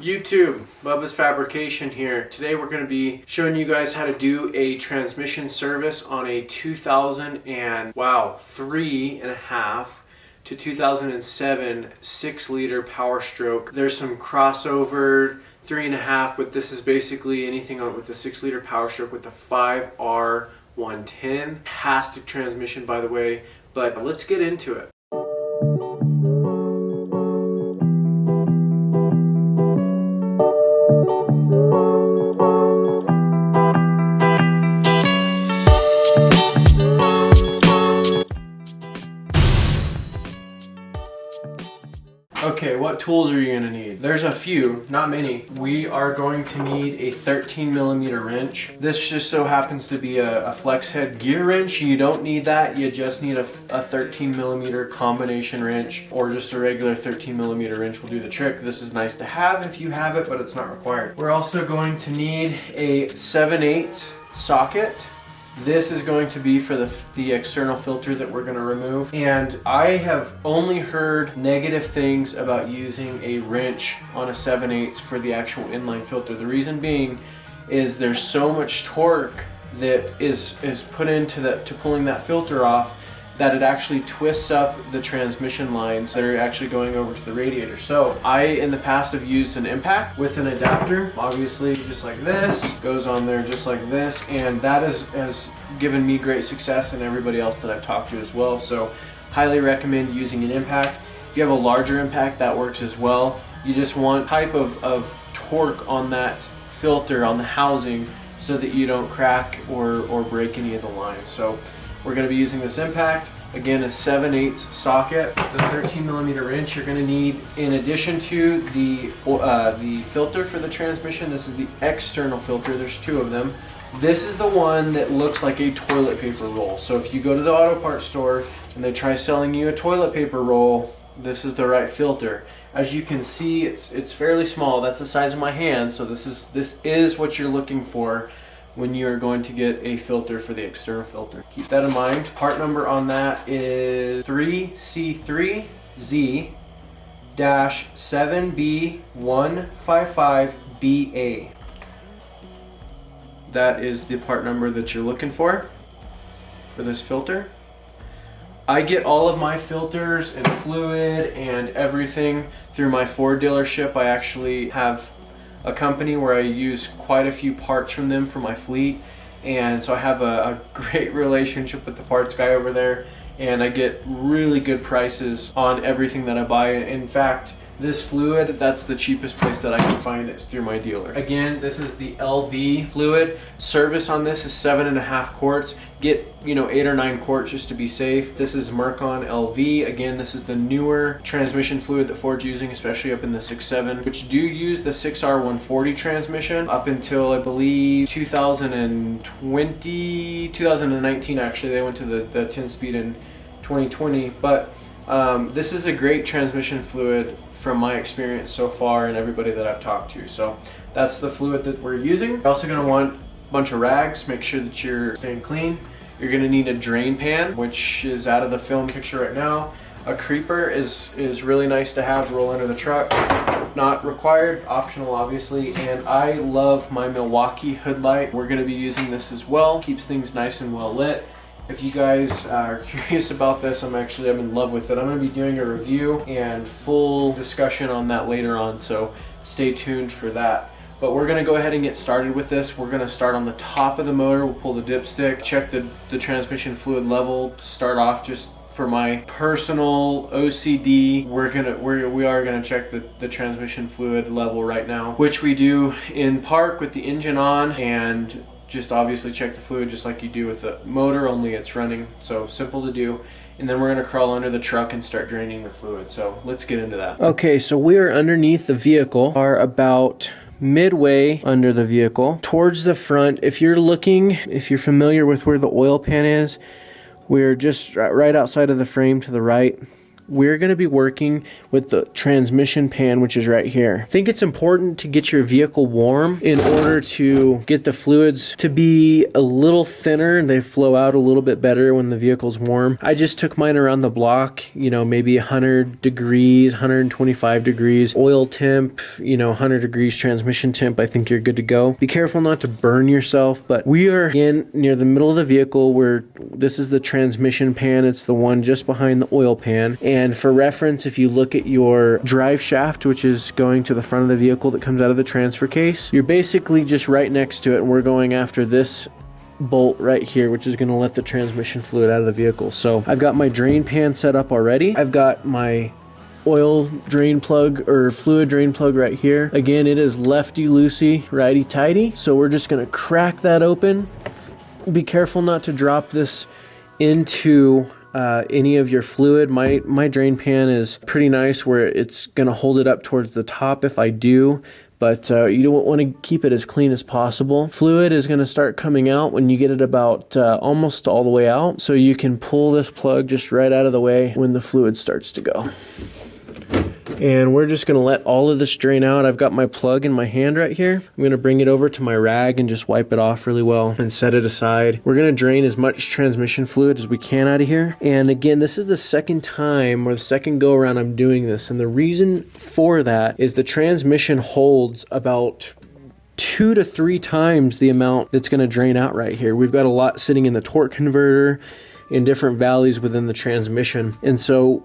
YouTube, Bubbas Fabrication here. Today we're going to be showing you guys how to do a transmission service on a 3.5 to 2007 6-liter Power Stroke. There's some crossover 3.5, but this is basically anything with the 6-liter Power Stroke with the 5R110. Fantastic transmission, by the way, but let's get into it. Okay, what tools are you going to need? There's a few, not many. We are going to need a 13mm wrench. This just so happens to be a flex head gear wrench. You don't need that. You just need a 13mm combination wrench, or just a regular 13mm wrench will do the trick. This is nice to have if you have it, but it's not required. We're also going to need a 7/8 socket. This is going to be for the external filter that we're going to remove. And I have only heard negative things about using a wrench on a 7/8 for the actual inline filter. The reason being is there's so much torque that is put into to pulling that filter off that it actually twists up the transmission lines that are actually going over to the radiator. So I, in the past, have used an impact with an adapter, obviously just like this, goes on there just like this, and that has given me great success and everybody else that I've talked to as well. So highly recommend using an impact. If you have a larger impact, that works as well. You just want type of torque on that filter, on the housing, so that you don't crack or break any of the lines. So we're going to be using this impact. Again, a 7/8 socket, the 13mm wrench you're going to need in addition to the filter for the transmission. This is the external filter. There's two of them. This is the one that looks like a toilet paper roll. So if you go to the auto parts store and they try selling you a toilet paper roll, this is the right filter. As you can see, it's fairly small. That's the size of my hand. So this is what you're looking for when you're going to get a filter for the external filter. Keep that in mind. Part number on that is 3C3Z-7B155BA. That is the part number that you're looking for this filter. I get all of my filters and fluid and everything through my Ford dealership. I actually have a company where I use quite a few parts from them for my fleet, and so I have a great relationship with the parts guy over there, and I get really good prices on everything that I buy. In fact, this fluid, that's the cheapest place that I can find it, is through my dealer. Again, this is the LV fluid. Service on this is 7.5 quarts. Get 8 or 9 quarts just to be safe. This is Mercon LV. Again, this is the newer transmission fluid that Ford's using, especially up in the 6.7, which do use the 6R140 transmission up until I believe 2019 actually. They went to the 10-speed in 2020, but this is a great transmission fluid from my experience so far and everybody that I've talked to. So that's the fluid that we're using. You're also going to want a bunch of rags. Make sure that you're staying clean. You're going to need a drain pan, which is out of the film picture right now. A creeper is really nice to have, roll under the truck. Not required, optional obviously. And I love my Milwaukee hood light. We're going to be using this as well. Keeps things nice and well lit. If you guys are curious about this, I'm in love with it. I'm going to be doing a review and full discussion on that later on, so stay tuned for that. But we're going to go ahead and get started with this. We're going to start on the top of the motor. We'll pull the dipstick, check the transmission fluid level. Start off just for my personal OCD. We are gonna check the transmission fluid level right now, which we do in park with the engine on, and just obviously check the fluid just like you do with the motor, only it's running. So simple to do. And then we're gonna crawl under the truck and start draining the fluid. So let's get into that. Okay, so we are underneath the vehicle, are about midway under the vehicle towards the front. If you're familiar with where the oil pan is, we're just right outside of the frame to the right. we're going to be working with the transmission pan, which is right here. I think it's important to get your vehicle warm in order to get the fluids to be a little thinner and they flow out a little bit better when the vehicle's warm. I just took mine around the block, you know, maybe 100 degrees, 125 degrees, oil temp, you know, 100 degrees transmission temp. I think you're good to go. Be careful not to burn yourself, but we are in near the middle of the vehicle where this is the transmission pan. It's the one just behind the oil pan. And for reference, if you look at your drive shaft, which is going to the front of the vehicle that comes out of the transfer case, you're basically just right next to it, and we're going after this bolt right here, which is going to let the transmission fluid out of the vehicle. So I've got my drain pan set up already. I've got my oil drain plug or fluid drain plug right here. Again, it is lefty loosey, righty tighty. So we're just going to crack that open. Be careful not to drop this into any of your fluid. My drain pan is pretty nice where it's going to hold it up towards the top if I do, but you don't want to keep it as clean as possible. Fluid is going to start coming out when you get it about almost all the way out, so you can pull this plug just right out of the way when the fluid starts to go. And we're just going to let all of this drain out. I've got my plug in my hand right here. I'm going to bring it over to my rag and just wipe it off really well and set it aside. We're going to drain as much transmission fluid as we can out of here. And again, this is the second time or the second go around I'm doing this. And the reason for that is the transmission holds about 2 to 3 times the amount that's going to drain out right here. We've got a lot sitting in the torque converter in different valleys within the transmission. And so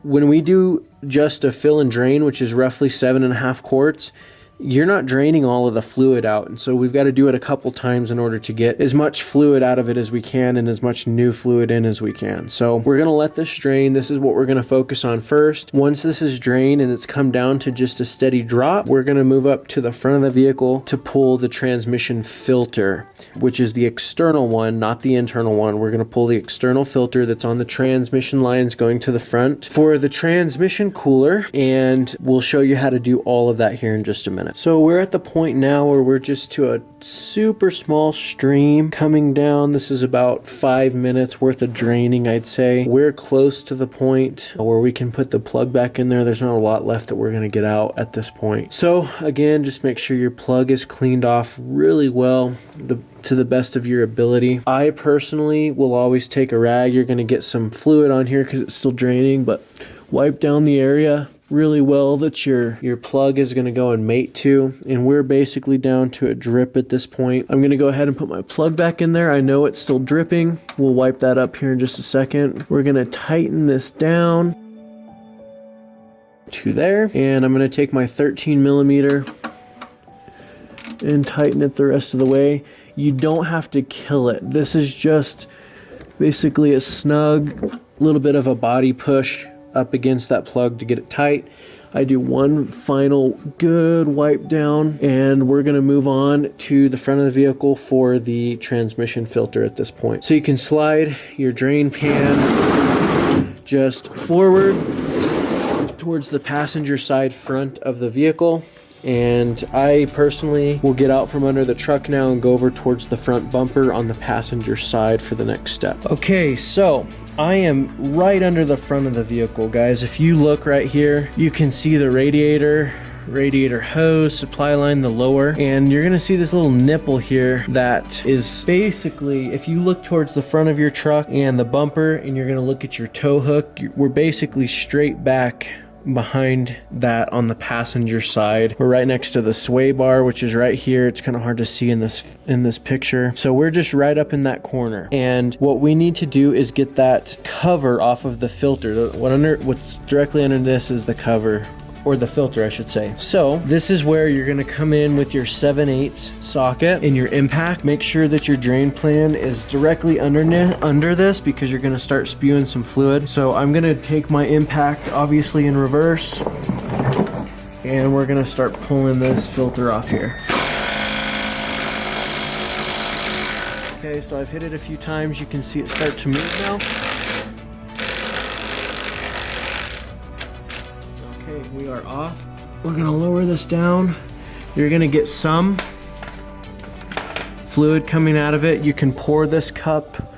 when we do just a fill and drain, which is roughly 7.5 quarts, you're not draining all of the fluid out. And so we've got to do it a couple times in order to get as much fluid out of it as we can and as much new fluid in as we can. So we're going to let this drain. This is what we're going to focus on first. Once this is drained and it's come down to just a steady drop, we're going to move up to the front of the vehicle to pull the transmission filter, which is the external one, not the internal one. We're going to pull the external filter that's on the transmission lines going to the front for the transmission cooler, and we'll show you how to do all of that here in just a minute. So we're at the point now where we're just to a super small stream coming down. This is about 5 minutes worth of draining, I'd say. We're close to the point where we can put the plug back in there. There's not a lot left that we're going to get out at this point. So again, just make sure your plug is cleaned off really well to the best of your ability. I personally will always take a rag. You're going to get some fluid on here because it's still draining, but wipe down the area really well that your plug is going to go and mate to. And we're basically down to a drip at this point. I'm going to go ahead and put my plug back in there. I know it's still dripping. We'll wipe that up here in just a second. We're going to tighten this down to there. And I'm going to take my 13 millimeter and tighten it the rest of the way. You don't have to kill it. This is just basically a snug little bit of a body push up against that plug to get it tight. I do one final good wipe down, and we're going to move on to the front of the vehicle for the transmission filter at this point. So you can slide your drain pan just forward towards the passenger side front of the vehicle. And I personally will get out from under the truck now and go over towards the front bumper on the passenger side for the next step. Okay, so I am right under the front of the vehicle, guys. If you look right here, you can see the radiator hose, supply line, the lower, and you're gonna see this little nipple here that is basically, if you look towards the front of your truck and the bumper and you're gonna look at your tow hook, we're basically straight back behind that on the passenger side. We're right next to the sway bar, which is right here. It's kind of hard to see in this picture. So we're just right up in that corner. And what we need to do is get that cover off of the filter. What's directly under this is the cover, or the filter, I should say. So this is where you're gonna come in with your 7/8 socket and your impact. Make sure that your drain pan is directly under this because you're gonna start spewing some fluid. So I'm gonna take my impact obviously in reverse, and we're gonna start pulling this filter off here. Okay, so I've hit it a few times. You can see it start to move now. Okay, we are off. We're gonna lower this down. You're gonna get some fluid coming out of it. You can pour this cup,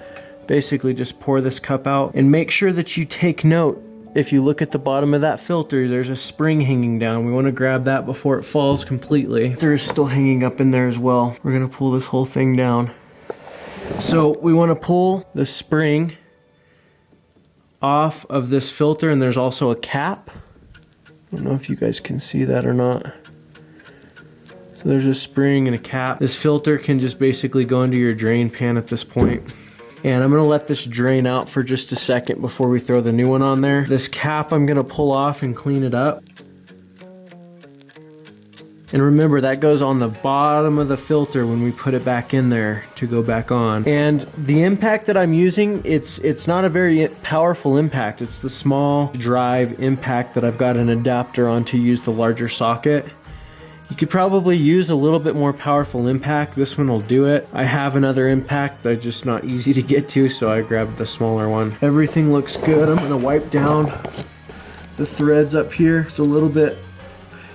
basically just pour this cup out, and make sure that you take note if you look at the bottom of that filter, there's a spring hanging down. We want to grab that before it falls completely. There's still hanging up in there as well. We're going to pull this whole thing down. So we want to pull the spring off of this filter, and there's also a cap. I don't know if you guys can see that or not. So there's a spring and a cap. This filter can just basically go into your drain pan at this point. And I'm gonna let this drain out for just a second before we throw the new one on there. This cap I'm gonna pull off and clean it up. And remember, that goes on the bottom of the filter when we put it back in there to go back on. And the impact that I'm using, it's not a very powerful impact. It's the small drive impact that I've got an adapter on to use the larger socket. You could probably use a little bit more powerful impact. This one will do it. I have another impact that's just not easy to get to, so I grabbed the smaller one. Everything looks good. I'm gonna wipe down the threads up here just a little bit.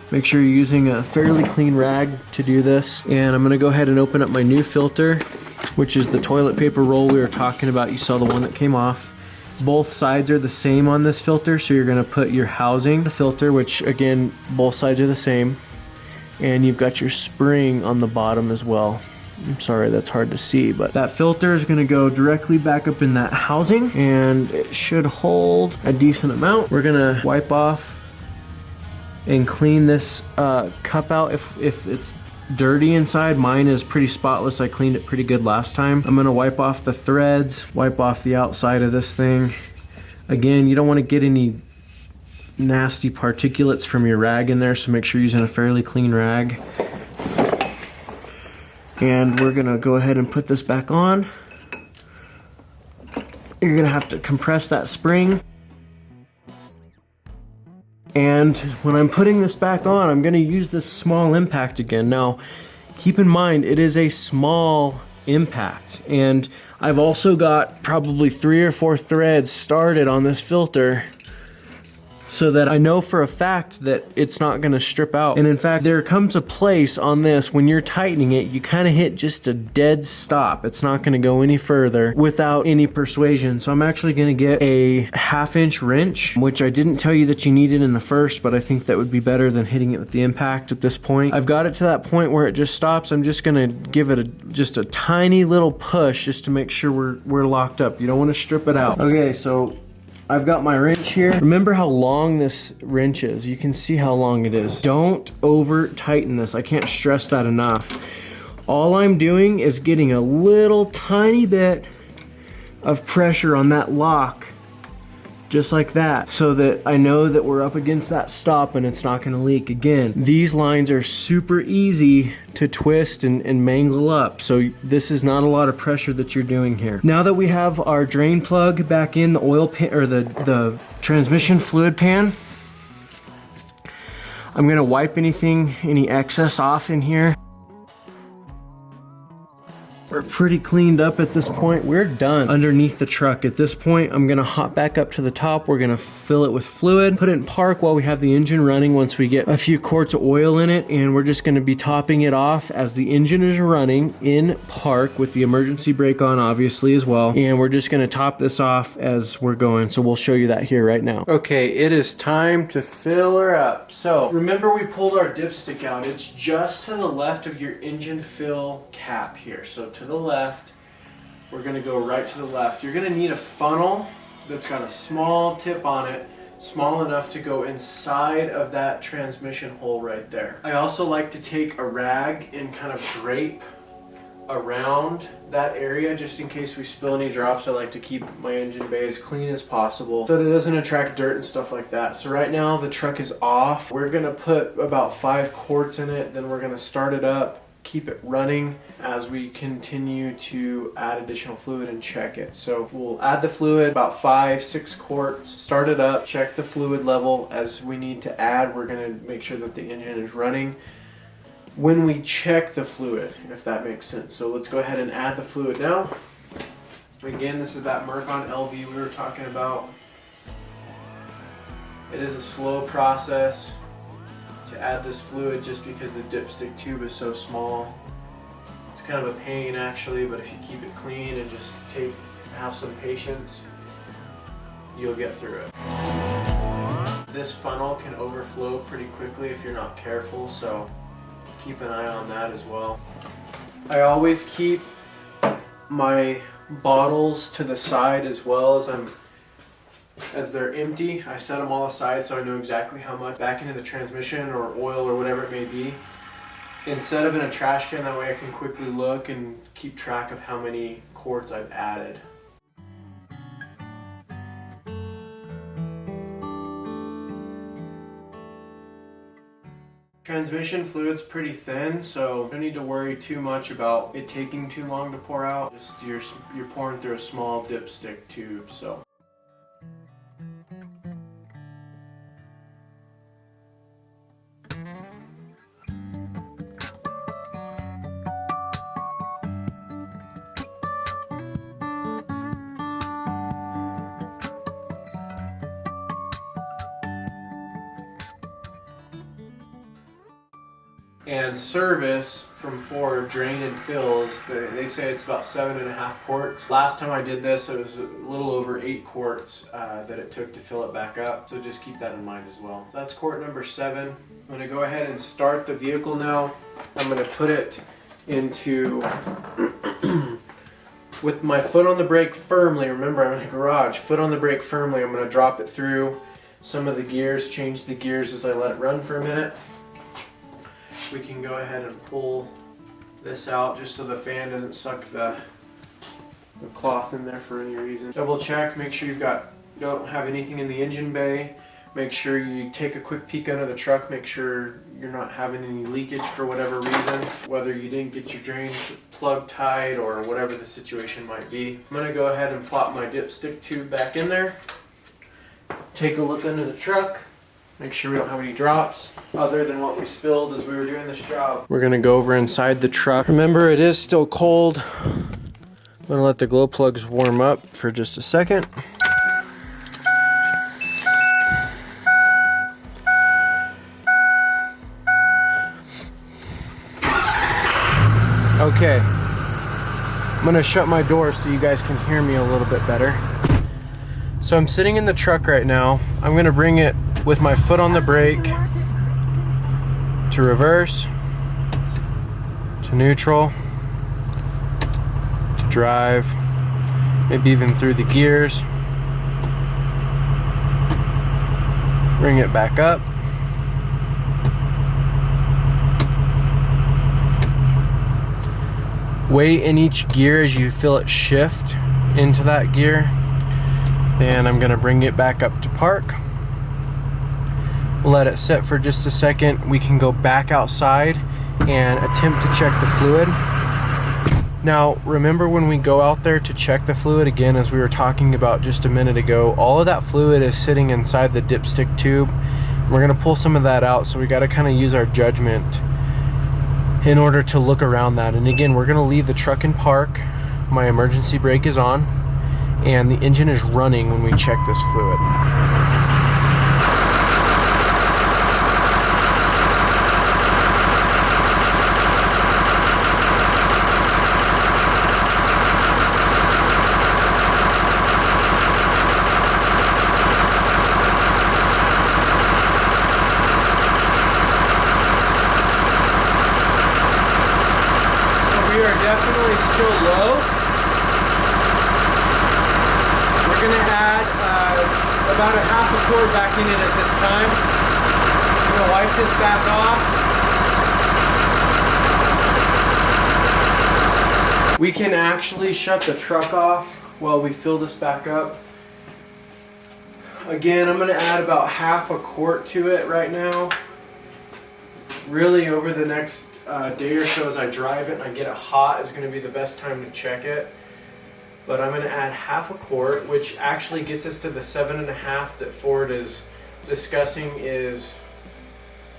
Make sure you're using a fairly clean rag to do this. And I'm gonna go ahead and open up my new filter, which is the toilet paper roll we were talking about. You saw the one that came off. Both sides are the same on this filter, so you're gonna put your housing, the filter, which again, both sides are the same. And you've got your spring on the bottom as well. I'm sorry, that's hard to see, but that filter is gonna go directly back up in that housing, and it should hold a decent amount. We're gonna wipe off and clean this cup out if it's dirty inside. Mine is pretty spotless. I cleaned it pretty good last time. I'm gonna wipe off the threads, wipe off the outside of this thing. Again, you don't wanna get any nasty particulates from your rag in there, so make sure you're using a fairly clean rag. And we're gonna go ahead and put this back on. You're gonna have to compress that spring. And when I'm putting this back on, I'm gonna use this small impact again. Now, keep in mind, it is a small impact, and I've also got probably 3 or 4 threads started on this filter, so that I know for a fact that it's not gonna strip out. And in fact, there comes a place on this when you're tightening it, you kind of hit just a dead stop. It's not gonna go any further without any persuasion. So I'm actually gonna get a 1/2-inch wrench, which I didn't tell you that you needed in the first, but I think that would be better than hitting it with the impact at this point. I've got it to that point where it just stops. I'm just gonna give it just a tiny little push just to make sure we're locked up. You don't wanna strip it out. Okay, so I've got my wrench here. Remember how long this wrench is. You can see how long it is. Don't over tighten this. I can't stress that enough. All I'm doing is getting a little tiny bit of pressure on that lock, just like that, so that I know that we're up against that stop and it's not gonna leak. Again, these lines are super easy to twist and mangle up, so this is not a lot of pressure that you're doing here. Now that we have our drain plug back in the oil pan, or the transmission fluid pan, I'm gonna wipe any excess off in here. We're pretty cleaned up at this point. We're done underneath the truck. At this point, I'm gonna hop back up to the top. We're gonna fill it with fluid, put it in park while we have the engine running once we get a few quarts of oil in it, and we're just gonna be topping it off as the engine is running in park with the emergency brake on, obviously, as well. And we're just gonna top this off as we're going. So we'll show you that here right now. Okay, it is time to fill her up. So remember, we pulled our dipstick out. It's just to the left of your engine fill cap here. So to the left, we're going to go right to the left. You're going to need a funnel that's got a small tip on it, small enough to go inside of that transmission hole right there. I also like to take a rag and kind of drape around that area just in case we spill any drops. I like to keep my engine bay as clean as possible so that it doesn't attract dirt and stuff like that. So right now the truck is off. We're going to put about 5 quarts in it, then we're going to start it up, keep it running as we continue to add additional fluid and check it. So we'll add the fluid, about 5-6 quarts, start it up, check the fluid level. As we need to add, we're going to make sure that the engine is running when we check the fluid, if that makes sense. So let's go ahead and add the fluid now. Again, this is that Mercon LV we were talking about. It is a slow process to add this fluid just because the dipstick tube is so small. It's kind of a pain actually, but if you keep it clean and just have some patience, you'll get through it. This funnel can overflow pretty quickly if you're not careful, so keep an eye on that as well. I always keep my bottles to the side as well as they're empty. I set them all aside so I know exactly how much back into the transmission or oil or whatever it may be, instead of in a trash can. That way I can quickly look and keep track of how many quarts I've added. Transmission fluid's pretty thin, so don't need to worry too much about it taking too long to pour out. Just you're pouring through a small dipstick tube, so. And service from Ford, drain and fills, they say it's about 7.5 quarts. Last time I did this, it was a little over 8 quarts that it took to fill it back up. So just keep that in mind as well. So that's quart number 7. I'm gonna go ahead and start the vehicle now. I'm gonna put it into, with my foot on the brake firmly. Remember, I'm in a garage, foot on the brake firmly. I'm gonna drop it through some of the gears, change the gears as I let it run for a minute. We can go ahead and pull this out just so the fan doesn't suck the cloth in there for any reason. Double check, make sure you don't have anything in the engine bay. Make sure you take a quick peek under the truck, make sure you're not having any leakage for whatever reason, whether you didn't get your drain plug tied or whatever the situation might be. I'm gonna go ahead and plop my dipstick tube back in there. Take a look under the truck. Make sure we don't have any drops other than what we spilled as we were doing this job. We're gonna go over inside the truck. Remember, it is still cold. I'm gonna let the glow plugs warm up for just a second. Okay, I'm gonna shut my door so you guys can hear me a little bit better. So I'm sitting in the truck right now. I'm gonna bring it with my foot on the brake to reverse, to neutral, to drive, maybe even through the gears. Bring it back up. Wait in each gear as you feel it shift into that gear. Then I'm gonna bring it back up to park. Let it set for just a second. We can go back outside and attempt to check the fluid. Now, remember when we go out there to check the fluid, again, as we were talking about just a minute ago, all of that fluid is sitting inside the dipstick tube. We're gonna pull some of that out, so we gotta kind of use our judgment in order to look around that. And again, we're gonna leave the truck in park. My emergency brake is on, and the engine is running when we check this fluid. Definitely still low. We're going to add about a half a quart back in it at this time. I'm going to wipe this back off. We can actually shut the truck off while we fill this back up. Again, I'm going to add about half a quart to it right now. Really, over the next day or so as I drive it and I get it hot is going to be the best time to check it. But I'm going to add half a quart, which actually gets us to the 7.5 that Ford is discussing is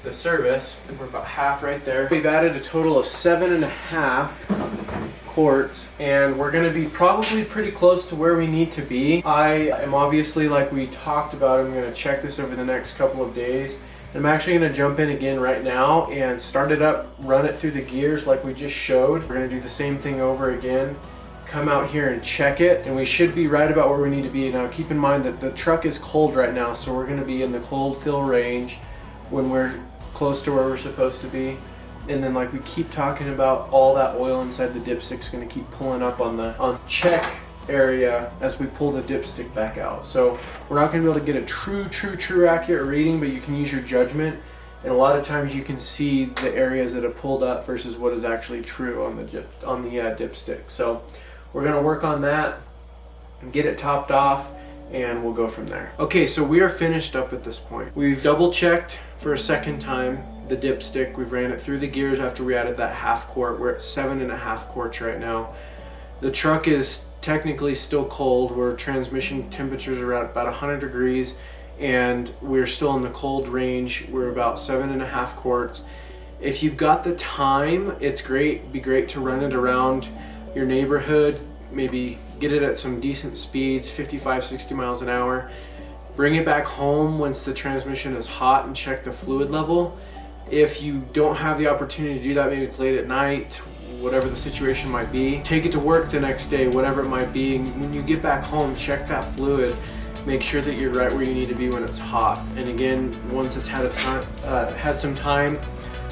the service. We're about half right there. We've added a total of 7.5 quarts, and we're going to be probably pretty close to where we need to be. I am obviously, like we talked about, I'm going to check this over the next couple of days. I'm actually going to jump in again right now and start it up, run it through the gears like we just showed. We're going to do the same thing over again. come out here and check it, and we should be right about where we need to be. Now keep in mind that the truck is cold right now, so we're going to be in the cold fill range when we're close to where we're supposed to be. And then, like we keep talking about, all that oil inside the dipstick's going to keep pulling up on check area as we pull the dipstick back out. So we're not going to be able to get a true accurate reading, but you can use your judgment. And a lot of times you can see the areas that have pulled up versus what is actually true on the dipstick. So we're going to work on that and get it topped off, and we'll go from there. Okay, so we are finished up at this point. We've double checked for a second time the dipstick. We've ran it through the gears after we added that half quart. We're at 7.5 quarts right now. The truck is technically still cold, where transmission temperatures are at about 100 degrees, and we're still in the cold range. We're about 7.5 quarts. If you've got the time, it's great. It'd be great to run it around your neighborhood, maybe get it at some decent speeds, 55, 60 miles an hour. Bring it back home once the transmission is hot and check the fluid level. If you don't have the opportunity to do that, maybe it's late at night, whatever the situation might be, take it to work the next day, whatever it might be. And when you get back home, check that fluid. Make sure that you're right where you need to be when it's hot. And again, once it's had some time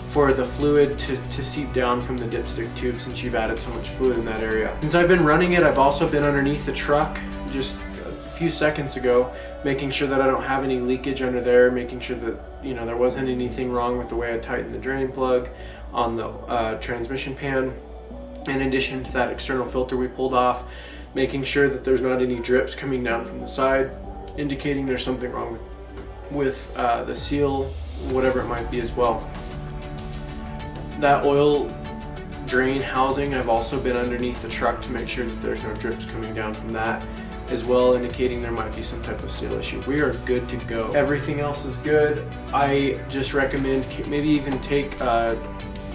for the fluid to seep down from the dipstick tube, since you've added so much fluid in that area. Since I've been running it, I've also been underneath the truck just a few seconds ago, making sure that I don't have any leakage under there, making sure that there wasn't anything wrong with the way I tightened the drain plug on the transmission pan. In addition to that external filter we pulled off, making sure that there's not any drips coming down from the side, indicating there's something wrong with the seal, whatever it might be as well. That oil drain housing, I've also been underneath the truck to make sure that there's no drips coming down from that as well, indicating there might be some type of seal issue. We are good to go. Everything else is good. I just recommend maybe even take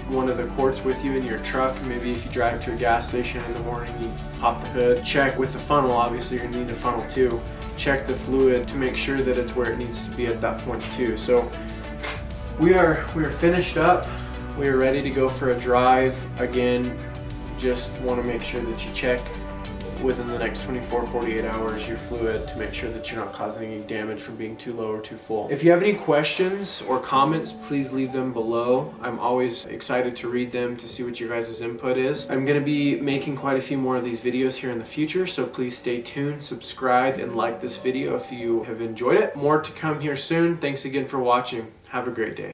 one of the quarts with you in your truck. Maybe if you drive to a gas station in the morning, you pop the hood, check with the funnel. Obviously you're gonna need a funnel too. Check the fluid to make sure that it's where it needs to be at that point too. So we are finished up. We are ready to go for a drive. Again, just want to make sure that you check within the next 24-48 hours your fluid to make sure that you're not causing any damage from being too low or too full. If you have any questions or comments, please leave them below. I'm always excited to read them, to see what your guys' input is. I'm going to be making quite a few more of these videos here in the future, so please stay tuned, subscribe, and like this video if you have enjoyed it. More to come here soon. Thanks again for watching. Have a great day.